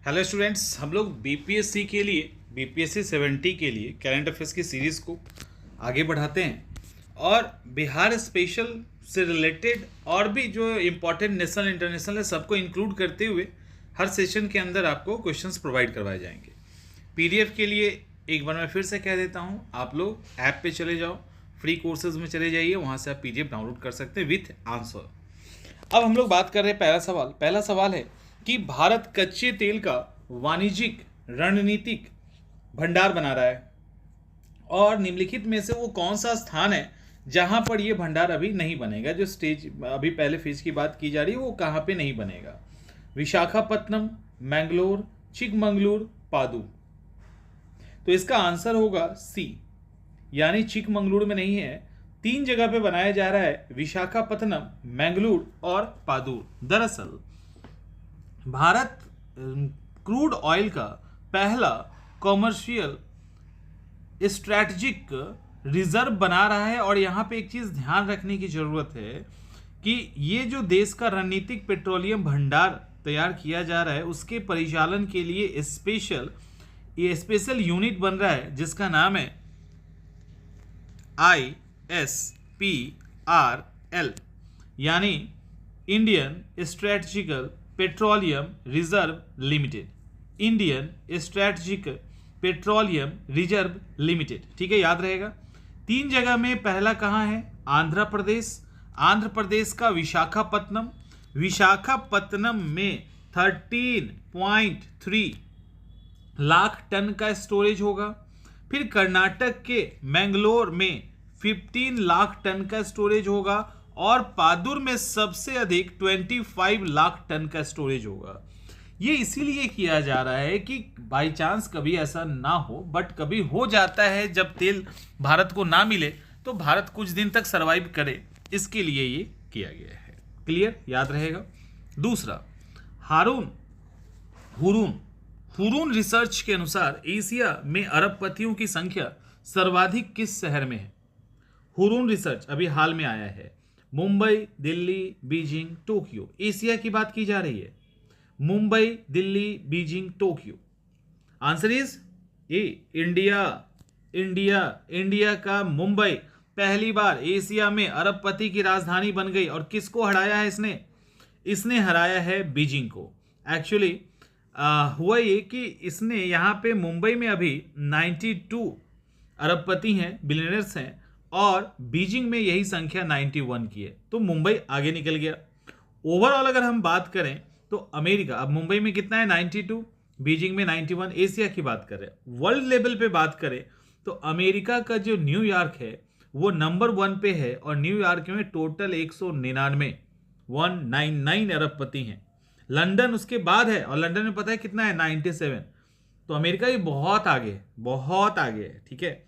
Hello students, हम लोग BPSC के लिए बीपीएससी 70 के लिए करंट अफेयर्स की सीरीज़ को आगे बढ़ाते हैं और बिहार स्पेशल से रिलेटेड और भी जो इम्पोर्टेंट नेशनल इंटरनेशनल है सबको इंक्लूड करते हुए हर सेशन के अंदर आपको क्वेश्चंस प्रोवाइड करवाए जाएंगे। पीडीएफ के लिए एक बार मैं फिर से कह देता हूँ, आप लोग ऐप पे चले जाओ, फ्री कोर्सेज में चले जाइए, वहाँ से आप पीडीएफ डाउनलोड कर सकते हैं विथ आंसर। अब हम लोग बात कर रहे हैं पहला सवाल है कि भारत कच्चे तेल का वाणिज्यिक रणनीतिक भंडार बना रहा है और निम्नलिखित में से वो कौन सा स्थान है जहां पर ये भंडार अभी नहीं बनेगा। जो स्टेज अभी पहले फेज की बात की जा रही है वो कहां पे नहीं बनेगा। विशाखापत्तनम, मैंगलोर, चिकमंगलुर, पादू। तो इसका आंसर होगा सी, यानी चिकमंगलुर में नहीं है। 3 जगह पे बनाया जा रहा है, विशाखापत्तनम, मैंगलोर और पादूर। दरअसल भारत क्रूड ऑयल का पहला कॉमर्शियल स्ट्रैटेजिक रिजर्व बना रहा है और यहाँ पे एक चीज ध्यान रखने की जरूरत है कि ये जो देश का रणनीतिक पेट्रोलियम भंडार तैयार किया जा रहा है उसके परिचालन के लिए स्पेशल यूनिट बन रहा है जिसका नाम है ISPRL, यानी Indian strategical petroleum reserve limited. Indian strategic petroleum reserve limited, ठीक है, याद रहेगा। 3 जगह में पहला कहाँ है? आंध्र प्रदेश। आंध्र प्रदेश का विशाखापत्तनम। विशाखापत्तनम में 13.3 लाख टन का स्टोरेज होगा। फिर कर्नाटक के मैंगलोर में 15 लाख टन का स्टोरेज होगा और पादुर में सबसे अधिक 25 लाख टन का स्टोरेज होगा। ये इसीलिए किया जा रहा है कि बाई चांस कभी ऐसा ना हो, बट कभी हो जाता है जब तेल भारत को ना मिले तो भारत कुछ दिन तक सरवाइव करे, इसके लिए ये किया गया है। क्लियर, याद रहेगा। दूसरा, हुरून रिसर्च के अनुसार एशिया में अरबपतियों की संख्या सर्वाधिक किस शहर में है? हुरून रिसर्च अभी हाल में आया है। Mumbai, Delhi, Beijing, Tokyo. Asia की बात की जा रही है। Mumbai, Delhi, Beijing, Tokyo. Answer is a, India का मुंबई पहली बार एशिया में अरबपति की राजधानी बन गई। और किसको हराया है इसने हराया है बीजिंग को। एक्चुअली हुआ ये कि इसने यहाँ पे मुंबई में अभी 92 अरबपति हैं, बिलियनर्स हैं, और बीजिंग में यही संख्या 91 की है, तो मुंबई आगे निकल गया। ओवरऑल अगर हम बात करें तो अमेरिका, अब मुंबई में कितना है? 92, बीजिंग में 91। एशिया की बात करें, वर्ल्ड लेवल पे बात करें तो अमेरिका का जो न्यूयॉर्क है वो नंबर 1 पे है और न्यूयॉर्क में टोटल 199 अरबपति हैं। लंदन उसके बाद है और लंदन में पता है कितना है? 97। तो अमेरिका भी बहुत आगे है, ठीक है।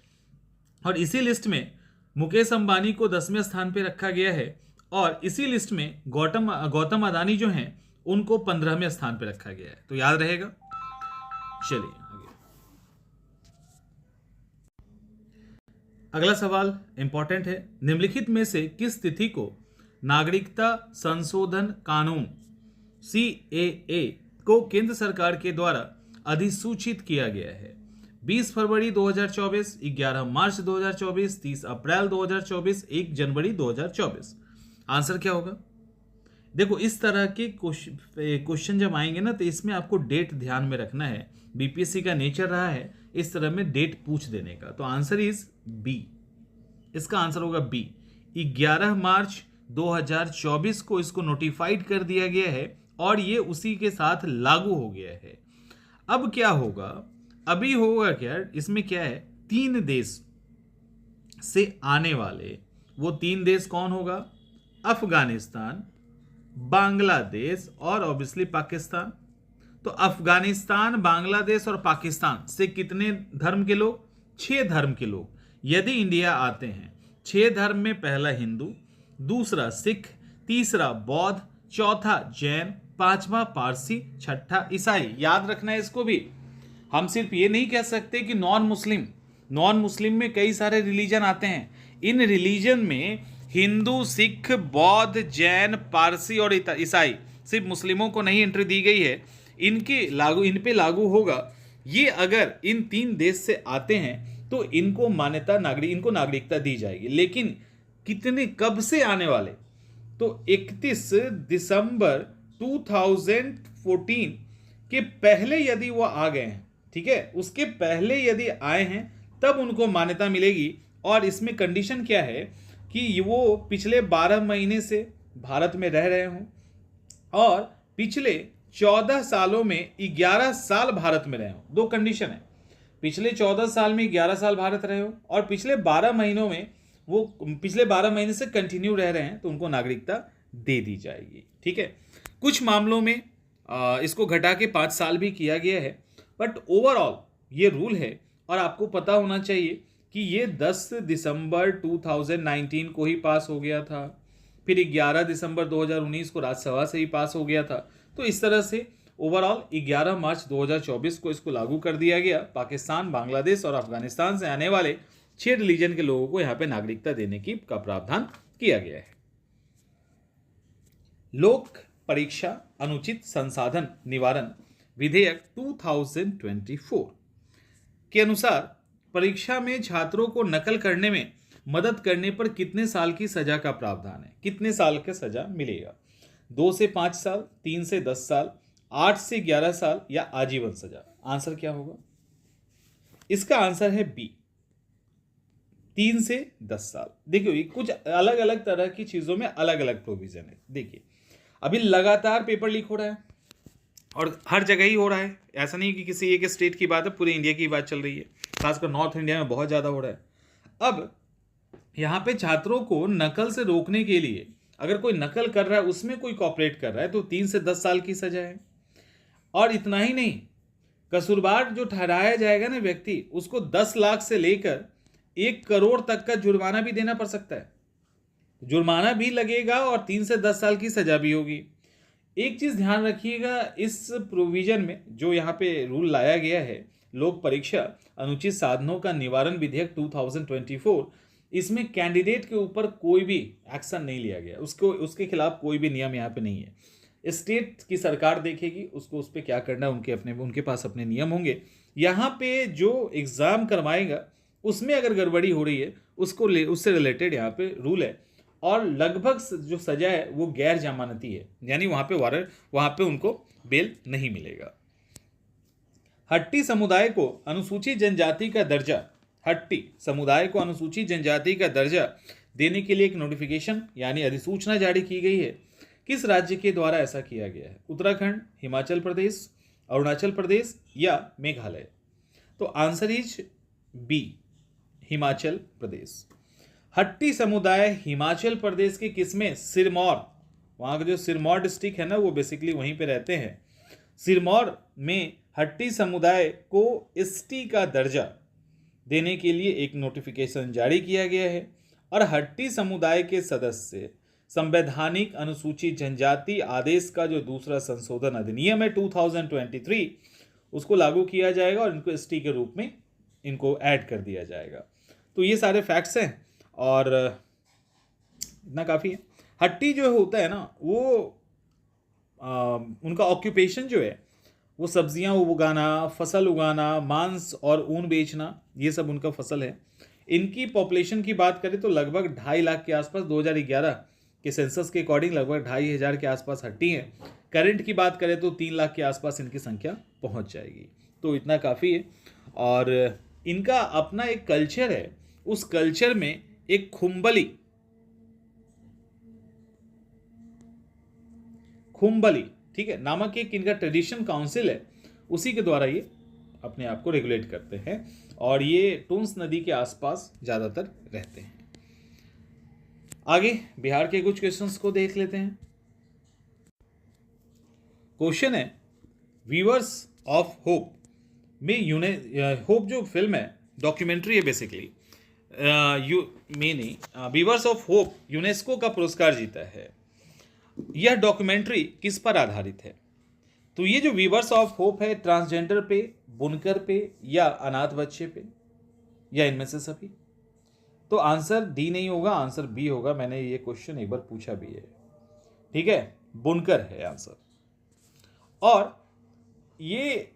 और इसी लिस्ट में मुकेश अंबानी को 10वें स्थान पे रखा गया है और इसी लिस्ट में गौतम अदानी जो हैं उनको 15वें स्थान पे रखा गया है, तो याद रहेगा। चलिए आगे। अगला सवाल इंपॉर्टेंट है। निम्नलिखित में से किस तिथि को नागरिकता संशोधन कानून CAA को केंद्र सरकार के द्वारा अधिसूचित किया गया है? 20 फरवरी 2024, 11 मार्च 2024, 30 अप्रैल 2024, 1 जनवरी 2024। आंसर क्या होगा? देखो, इस तरह के क्वेश्चन जब आएंगे ना तो इसमें आपको डेट ध्यान में रखना है। बीपीएससी का नेचर रहा है इस तरह में डेट पूछ देने का, तो आंसर इज बी। इसका आंसर होगा बी। 11 मार्च 2024 को इसको नोटिफाइड कर दिया गया है और ये उसी के साथ लागू हो गया है। अब क्या होगा? अभी होगा क्या? इसमें क्या है? 3 देश से आने वाले, वो 3 देश कौन होगा? अफगानिस्तान, बांग्लादेश और ऑब्वियसली पाकिस्तान। तो अफगानिस्तान, बांग्लादेश और पाकिस्तान से कितने धर्म के लोग? 6 धर्म के लोग यदि इंडिया आते हैं। 6 धर्म में पहला हिंदू, दूसरा सिख, तीसरा बौद्ध, चौथा जैन, 5वां पारसी, 6ठा ईसाई। याद रखना है इसको भी। हम सिर्फ ये नहीं कह सकते कि नॉन मुस्लिम में कई सारे रिलीजन आते हैं। इन रिलीजन में हिंदू, सिख, बौद्ध, जैन, पारसी और ईसाई, सिर्फ मुस्लिमों को नहीं एंट्री दी गई है। इन पे लागू होगा। ये अगर इन 3 देश से आते हैं तो इनको नागरिकता दी जाएगी। लेकिन कितने कब से आने वाले, तो 31 दिसंबर 2014 के पहले यदि वो आ गए हैं, ठीक है, उसके पहले यदि आए हैं तब उनको मान्यता मिलेगी। और इसमें कंडीशन क्या है कि वो पिछले 12 महीने से भारत में रह रहे हों और पिछले 14 सालों में 11 साल भारत में रहे हो। 2 कंडीशन है, पिछले 14 साल में 11 साल भारत रहे हो और पिछले 12 महीनों में वो पिछले 12 महीने से कंटिन्यू रह रहे हैं तो उनको नागरिकता दे दी जाएगी। ठीक है, कुछ मामलों में इसको घटा के 5 साल भी किया गया है, बट ओवरऑल ये रूल है। और आपको पता होना चाहिए कि ये 10 दिसंबर 2019 को ही पास हो गया था, फिर 11 दिसंबर 2019 को राज्यसभा से ही पास हो गया था। तो इस तरह से ओवरऑल 11 मार्च 2024 को इसको लागू कर दिया गया। पाकिस्तान, बांग्लादेश और अफगानिस्तान से आने वाले 6 रिलीजन के लोगों को यहाँ पे नागरिकता देने का प्रावधान किया गया है। लोक परीक्षा अनुचित संसाधन निवारण विधेयक 2024 के अनुसार परीक्षा में छात्रों को नकल करने में मदद करने पर कितने साल की सजा का प्रावधान है? कितने साल का सजा मिलेगा? 2 से 5 साल, 3 से 10 साल, 8 से 11 साल या आजीवन सजा? आंसर क्या होगा? इसका आंसर है बी, 3 से 10 साल। देखिए कुछ अलग अलग तरह की चीजों में अलग अलग प्रोविजन है। देखिए अभी लगातार पेपर लीक हो रहा है और हर जगह ही हो रहा है, ऐसा नहीं कि किसी एक स्टेट की बात है, पूरे इंडिया की बात चल रही है, खासकर नॉर्थ इंडिया में बहुत ज़्यादा हो रहा है। अब यहाँ पे छात्रों को नकल से रोकने के लिए अगर कोई नकल कर रहा है, उसमें कोई कॉपरेट कर रहा है तो 3 से 10 साल की सजा है। और इतना ही नहीं, कसूरवार जो ठहराया जाएगा ना व्यक्ति, उसको 10 लाख से लेकर 1 करोड़ तक का जुर्माना भी देना पड़ सकता है। जुर्माना भी लगेगा और 3 से 10 साल की सजा भी होगी। एक चीज ध्यान रखिएगा, इस प्रोविजन में जो यहाँ पे रूल लाया गया है, लोक परीक्षा अनुचित साधनों का निवारण विधेयक 2024, इसमें कैंडिडेट के ऊपर कोई भी एक्शन नहीं लिया गया, उसके खिलाफ कोई भी नियम यहाँ पे नहीं है। स्टेट की सरकार देखेगी उसको, उस पर क्या करना है, उनके पास अपने नियम होंगे। यहाँ पे जो एग्जाम करवाएगा उसमें अगर गड़बड़ी हो रही है उससे रिलेटेड यहाँ पे रूल है। और लगभग जो सजा है वो गैर जमानती है, यानी वहां पे उनको बेल नहीं मिलेगा। हट्टी समुदाय को अनुसूचित जनजाति का दर्जा देने के लिए एक नोटिफिकेशन यानी अधिसूचना जारी की गई है। किस राज्य के द्वारा ऐसा किया गया है? उत्तराखंड, हिमाचल प्रदेश, अरुणाचल प्रदेश या मेघालय? तो answer is B, Himachal Pradesh. हट्टी समुदाय हिमाचल प्रदेश के किसमें? सिरमौर, वहाँ का जो सिरमौर डिस्ट्रिक्ट है ना, वो बेसिकली वहीं पे रहते हैं। सिरमौर में हट्टी समुदाय को एसटी का दर्जा देने के लिए एक नोटिफिकेशन जारी किया गया है। और हट्टी समुदाय के सदस्य संवैधानिक अनुसूचित जनजाति आदेश का जो दूसरा संशोधन अधिनियम है 2023, उसको लागू किया जाएगा और इनको एसटी के रूप में इनको ऐड कर दिया जाएगा। तो ये सारे फैक्ट्स हैं और इतना काफ़ी है। हट्टी जो होता है ना, वो उनका ऑक्यूपेशन जो है वो सब्जियां उगाना, फसल उगाना, मांस और ऊन बेचना, ये सब उनका फसल है। इनकी पॉपुलेशन की बात करें तो लगभग 2.5 लाख के आसपास 2011 के सेंसस के अकॉर्डिंग लगभग 2,500 के आसपास हट्टी हैं। करंट की बात करें तो 3 लाख के आसपास इनकी संख्या पहुंच जाएगी। तो इतना काफ़ी है। और इनका अपना एक कल्चर है, उस कल्चर में एक खुम्बली ठीक है नामक एक इनका ट्रेडिशन काउंसिल है, उसी के द्वारा ये अपने आप को रेगुलेट करते हैं और ये टोंस नदी के आसपास ज़्यादातर रहते हैं। आगे बिहार के कुछ क्वेश्चंस को देख लेते हैं। क्वेश्चन है, वीवर्स ऑफ होप में होप जो फिल्म है, डॉक्यूमेंट्री है basically, weavers of hope UNESCO का पुरस्कार जीता है। यह डॉक्यूमेंट्री किस पर आधारित है? तो ये जो वीवर्स ऑफ होप है, ट्रांसजेंडर पे, बुनकर पे या अनाथ बच्चे पे या इनमें से सभी? तो आंसर डी नहीं होगा, आंसर बी होगा। मैंने ये क्वेश्चन एक बार पूछा भी है, ठीक है, बुनकर है आंसर। और ये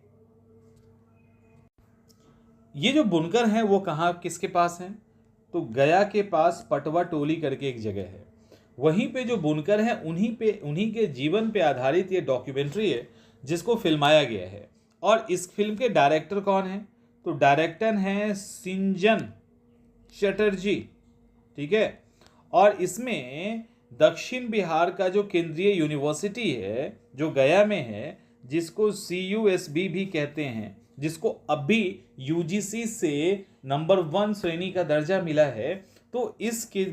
जो बुनकर हैं वो कहाँ किसके पास हैं? तो गया के पास पटवा टोली करके एक जगह है, वहीं पे जो बुनकर हैं उन्हीं के जीवन पे आधारित ये डॉक्यूमेंट्री है जिसको फिल्माया गया है। और इस फिल्म के डायरेक्टर कौन हैं? तो डायरेक्टर हैं सिंजन चटर्जी, ठीक है। और इसमें दक्षिण बिहार का जो केंद्रीय यूनिवर्सिटी है जो गया में है, जिसको CUSB भी कहते हैं, जिसको अभी UGC से नंबर 1 श्रेणी का दर्जा मिला है, तो इसके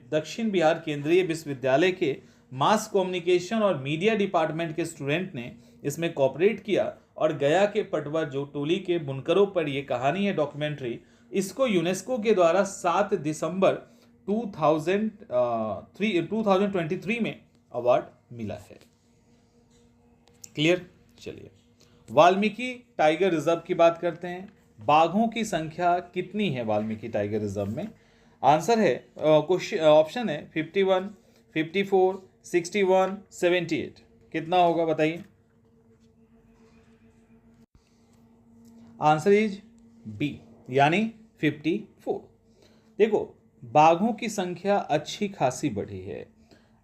दक्षिण बिहार केंद्रीय विश्वविद्यालय के मास कम्युनिकेशन और मीडिया डिपार्टमेंट के स्टूडेंट ने इसमें कोऑपरेट किया और गया के पटवा जो टोली के बुनकरों पर ये कहानी है डॉक्यूमेंट्री, इसको यूनेस्को के द्वारा 7 दिसंबर 2023 में अवार्ड मिला है। क्लियर? चलिए वाल्मीकि टाइगर रिजर्व की बात करते हैं। बाघों की संख्या कितनी है वाल्मीकि टाइगर रिजर्व में? आंसर है ऑप्शन है 51, 54, 61, 78। कितना होगा बताइए? आंसर इज बी, यानी 54। देखो बाघों की संख्या अच्छी खासी बढ़ी है।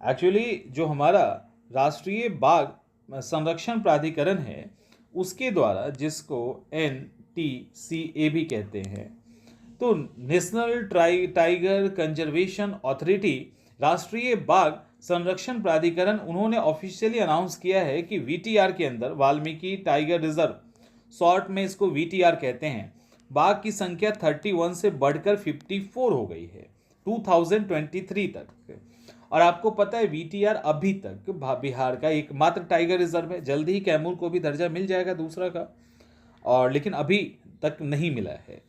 एक्चुअली जो हमारा राष्ट्रीय बाघ संरक्षण प्राधिकरण है उसके द्वारा, जिसको NTCA भी कहते हैं, तो नेशनल टाइगर कंजर्वेशन अथॉरिटी, राष्ट्रीय बाघ संरक्षण प्राधिकरण, उन्होंने ऑफिशियली अनाउंस किया है कि VTR के अंदर वाल्मीकि टाइगर रिजर्व, शॉर्ट में इसको VTR कहते हैं, बाघ की संख्या 31 से बढ़कर 54 हो गई है 2023 तक। और आपको पता है VTR अभी तक बिहार का एकमात्र टाइगर रिजर्व है। जल्दी ही कैमूर को भी दर्जा मिल जाएगा दूसरा का, और लेकिन अभी तक नहीं मिला है।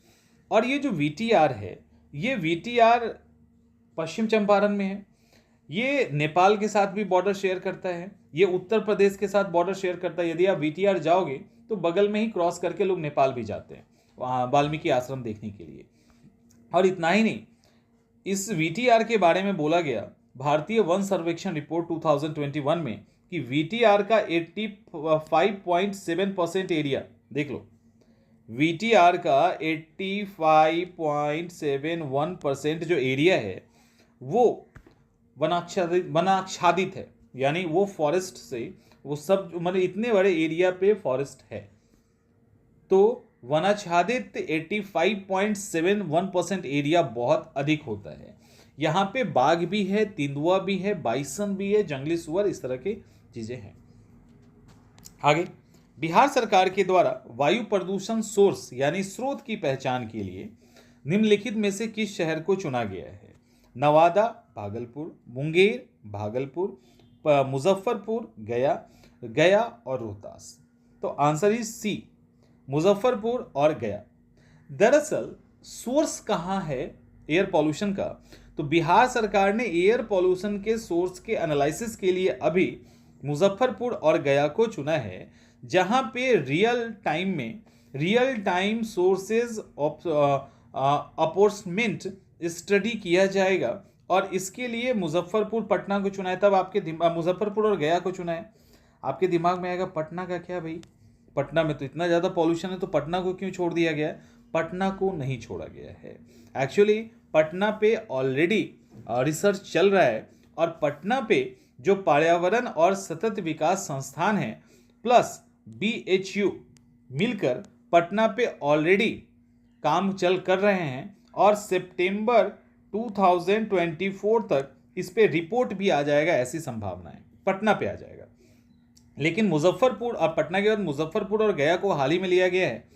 और ये जो VTR है, ये VTR पश्चिम चंपारण में है, ये नेपाल के साथ भी बॉर्डर शेयर करता है, ये उत्तर प्रदेश के साथ बॉर्डर शेयर करता है। यदि आप VTR जाओगे तो बगल में ही क्रॉस करके लोग नेपाल भी जाते हैं वहाँ वाल्मीकि आश्रम देखने के लिए। और इतना ही नहीं, इस VTR के बारे में बोला गया भारतीय वन सर्वेक्षण रिपोर्ट 2021 में कि VTR का 85.7% एरिया, देख लो, VTR का 85.71% जो एरिया है वो वनाच्छादित है, यानी वो फॉरेस्ट से, वो सब मतलब इतने बड़े एरिया पे फॉरेस्ट है, तो वनाच्छादित 85.71% एरिया बहुत अधिक होता है। यहाँ पे बाघ भी है, तेंदुआ भी है, बाइसन भी है, जंगली सुअर, इस तरह की चीजें हैं। आगे, बिहार सरकार के द्वारा वायु प्रदूषण सोर्स यानी स्रोत की पहचान के लिए निम्नलिखित में से किस शहर को चुना गया है? नवादा, भागलपुर, मुंगेर, भागलपुर, मुजफ्फरपुर, गया और रोहतास। तो आंसर इज सी, मुजफ्फरपुर और गया। दरअसल सोर्स कहाँ है एयर पॉल्यूशन का? तो बिहार सरकार ने एयर पॉल्यूशन के सोर्स के एनालिसिस के लिए अभी मुजफ्फरपुर और गया को चुना है, जहां पे रियल टाइम सोर्सेज अपॉर्चमेंट स्टडी किया जाएगा। और इसके लिए मुजफ्फरपुर, पटना को चुना है। तब आपके मुजफ्फरपुर और गया को चुना है। आपके दिमाग में आएगा पटना का क्या भाई, पटना में तो इतना ज़्यादा पॉल्यूशन है, तो पटना को क्यों छोड़ दिया गया? पटना को नहीं छोड़ा गया है। एक्चुअली पटना पे ऑलरेडी रिसर्च चल रहा है, और पटना पे जो पर्यावरण और सतत विकास संस्थान है प्लस BHU मिलकर पटना पे ऑलरेडी काम कर रहे हैं, और सितंबर 2024 तक इस पे रिपोर्ट भी आ जाएगा, ऐसी संभावना है, पटना पे आ जाएगा। लेकिन मुजफ्फरपुर और पटना के बाद मुजफ्फरपुर और गया को हाल ही में लिया गया है,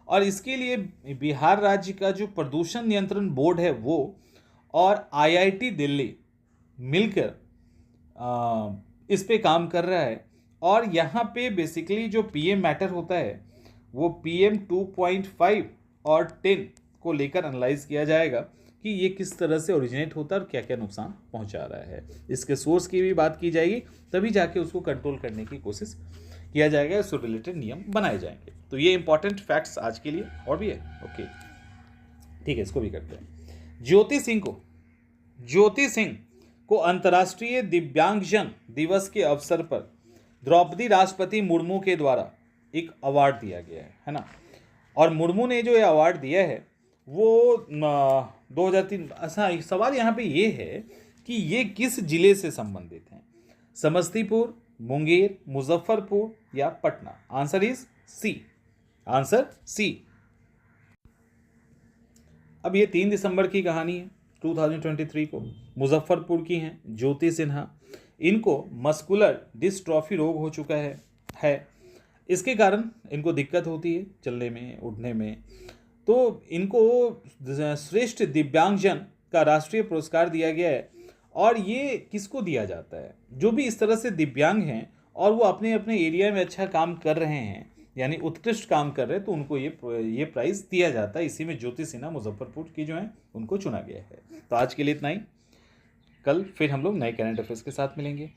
और इसके लिए बिहार राज्य का जो प्रदूषण नियंत्रण बोर्ड है वो और IIT दिल्ली मिलकर इस पे काम कर रहा है। और यहाँ पे बेसिकली जो PM मैटर होता है वो PM 2.5 और 10 को लेकर एनालाइज किया जाएगा कि ये किस तरह से ओरिजिनेट होता है और क्या क्या नुकसान पहुंचा रहा है। इसके सोर्स की भी बात की जाएगी, तभी जाके उसको कंट्रोल करने की कोशिश किया जाएगा, इससे रिलेटेड नियम बनाए जाएंगे। तो ये इंपॉर्टेंट फैक्ट्स आज के लिए, और भी है, ओके ठीक है, इसको भी करते हैं। ज्योति सिंह को अंतर्राष्ट्रीय दिव्यांगजन दिवस के अवसर पर द्रौपदी राष्ट्रपति मुर्मू के द्वारा एक अवार्ड दिया गया है ना। और मुर्मू ने जो ये अवार्ड दिया है वो 2003। अच्छा, एक सवाल यहाँ पे ये है कि ये किस जिले से संबंधित हैं? समस्तीपुर, मुंगेर, मुजफ्फरपुर या Patna? Answer is C. Answer C. अब ये 3 दिसंबर की कहानी है 2023 को। मुजफ्फरपुर की हैं ज्योति सिन्हा। इनको मस्कुलर डिस्ट्रॉफी रोग हो चुका है। इसके कारण इनको दिक्कत होती है चलने में, उठने में। तो इनको श्रेष्ठ दिव्यांगजन का राष्ट्रीय पुरस्कार दिया गया है। और ये किसको दिया जाता है? जो भी इस तरह से दिव्यांग हैं और वो अपने अपने एरिया में अच्छा काम कर रहे हैं, यानी उत्कृष्ट काम कर रहे हैं, तो उनको ये प्राइज़ दिया जाता है। इसी में ज्योति सिन्हा मुजफ्फरपुर की जो है उनको चुना गया है। तो आज के लिए इतना ही। कल फिर हम लोग नए करंट अफेयर्स के साथ मिलेंगे।